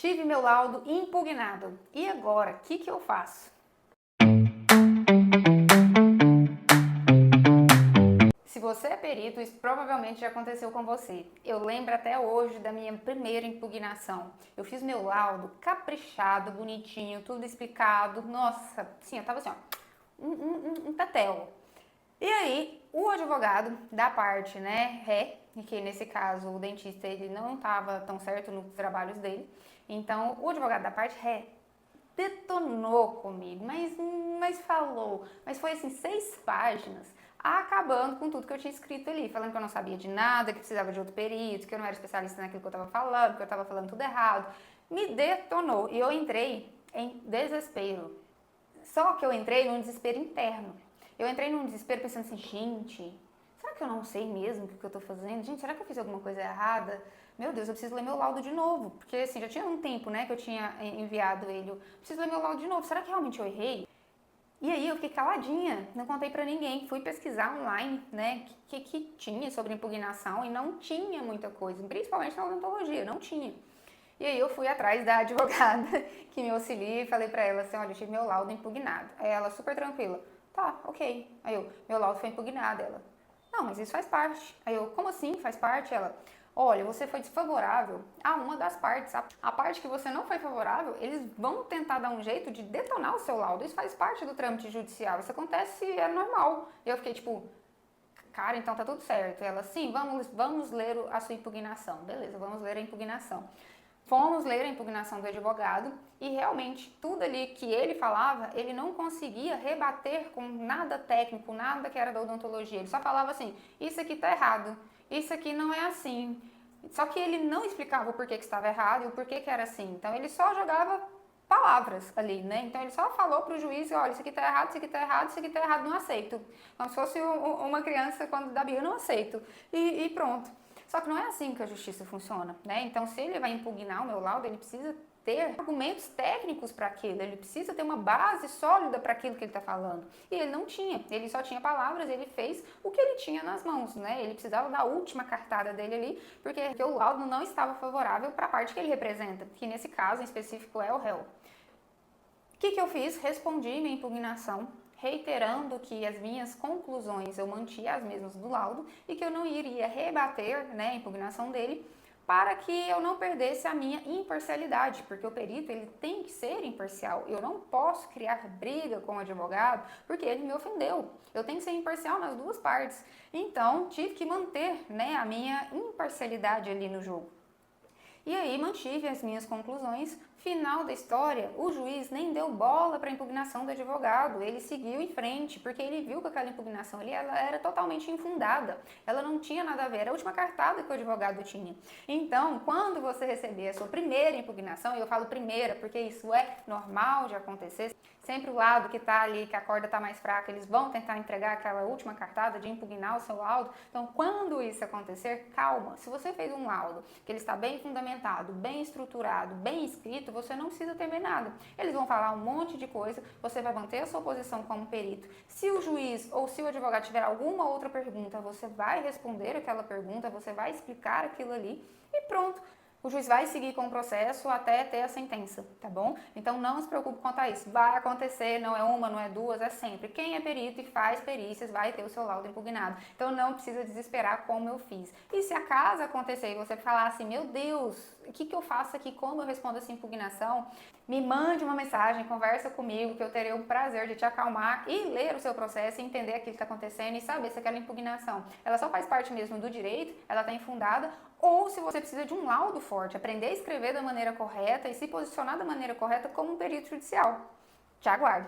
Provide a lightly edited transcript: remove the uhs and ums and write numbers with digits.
Tive meu laudo impugnado. E agora, o que eu faço? Se você é perito, isso provavelmente já aconteceu com você. Eu lembro até hoje da minha primeira impugnação. Eu fiz meu laudo caprichado, bonitinho, tudo explicado. Nossa, sim, eu tava assim, ó, um tetel. E aí, o advogado da parte, né, ré, que nesse caso o dentista ele não estava tão certo nos trabalhos dele, então o advogado da parte ré detonou comigo, mas falou, mas foi assim 6 páginas, acabando com tudo que eu tinha escrito ali, falando que eu não sabia de nada, que precisava de outro perito, que eu não era especialista naquilo que eu estava falando, que eu estava falando tudo errado, me detonou e eu entrei em desespero. Só que eu entrei num desespero interno. Eu entrei num desespero pensando assim, gente, será que eu não sei mesmo o que eu tô fazendo? Gente, será que eu fiz alguma coisa errada? Meu Deus, eu preciso ler meu laudo de novo. Porque assim, já tinha um tempo, né, que eu tinha enviado ele. Eu preciso ler meu laudo de novo. Será que realmente eu errei? E aí eu fiquei caladinha, não contei pra ninguém. Fui pesquisar online, né, que tinha sobre impugnação e não tinha muita coisa. Principalmente na odontologia, não tinha. E aí eu fui atrás da advogada que me auxilia e falei pra ela assim, olha, eu tive meu laudo impugnado. Aí ela, super tranquila, tá, ok. Aí eu, meu laudo foi impugnado. Ela, não, mas isso faz parte. Aí eu, como assim faz parte? Ela, olha, você foi desfavorável a uma das partes. A parte que você não foi favorável, eles vão tentar dar um jeito de detonar o seu laudo. Isso faz parte do trâmite judicial. Isso acontece, é normal. E eu fiquei tipo, cara, então tá tudo certo. Ela, sim, vamos ler a sua impugnação. Beleza, vamos ler a impugnação. Fomos ler a impugnação do advogado e realmente tudo ali que ele falava, ele não conseguia rebater com nada técnico, nada que era da odontologia. Ele só falava assim, isso aqui tá errado, isso aqui não é assim. Só que ele não explicava o porquê que estava errado e o porquê que era assim. Então ele só jogava palavras ali, né? Então ele só falou pro juiz, olha, isso aqui tá errado, isso aqui tá errado, isso aqui tá errado, não aceito. Como se fosse uma criança quando dá birra, não aceito. E pronto. Só que não é assim que a justiça funciona, né? Então, se ele vai impugnar o meu laudo, ele precisa ter argumentos técnicos para aquilo, ele precisa ter uma base sólida para aquilo que ele está falando. E ele não tinha, ele só tinha palavras, ele fez o que ele tinha nas mãos, né? Ele precisava da última cartada dele ali, porque o laudo não estava favorável para a parte que ele representa, que nesse caso em específico é o réu. O que eu fiz? Respondi minha impugnação, reiterando que as minhas conclusões eu mantinha as mesmas do laudo e que eu não iria rebater, né, a impugnação dele para que eu não perdesse a minha imparcialidade, porque o perito ele tem que ser imparcial. Eu não posso criar briga com o advogado porque ele me ofendeu. Eu tenho que ser imparcial nas duas partes. Então, tive que manter, né, a minha imparcialidade ali no jogo. E aí mantive as minhas conclusões. Final da história, o juiz nem deu bola para a impugnação do advogado, ele seguiu em frente, porque ele viu que aquela impugnação ali ela era totalmente infundada, ela não tinha nada a ver, era a última cartada que o advogado tinha. Então, quando você receber a sua primeira impugnação, e eu falo primeira porque isso é normal de acontecer, sempre o lado que está ali, que a corda está mais fraca, eles vão tentar entregar aquela última cartada de impugnar o seu laudo. Então, quando isso acontecer, calma. Se você fez um laudo que ele está bem fundamentado, bem estruturado, bem escrito, você não precisa temer nada. Eles vão falar um monte de coisa, você vai manter a sua posição como perito. Se o juiz ou se o advogado tiver alguma outra pergunta, você vai responder aquela pergunta, você vai explicar aquilo ali e pronto. O juiz vai seguir com o processo até ter a sentença, tá bom? Então não se preocupe quanto a isso. Vai acontecer, não é uma, não é duas, é sempre. Quem é perito e faz perícias vai ter o seu laudo impugnado. Então não precisa desesperar como eu fiz. E se acaso acontecer e você falar assim, meu Deus, o que eu faço aqui? Como eu respondo essa impugnação? Me mande uma mensagem, conversa comigo, que eu terei o prazer de te acalmar e ler o seu processo e entender aquilo que está acontecendo e saber se aquela impugnação, ela só faz parte mesmo do direito, ela está infundada, ou se você precisa de um laudo forte, aprender a escrever da maneira correta e se posicionar da maneira correta como um perito judicial. Te aguardo!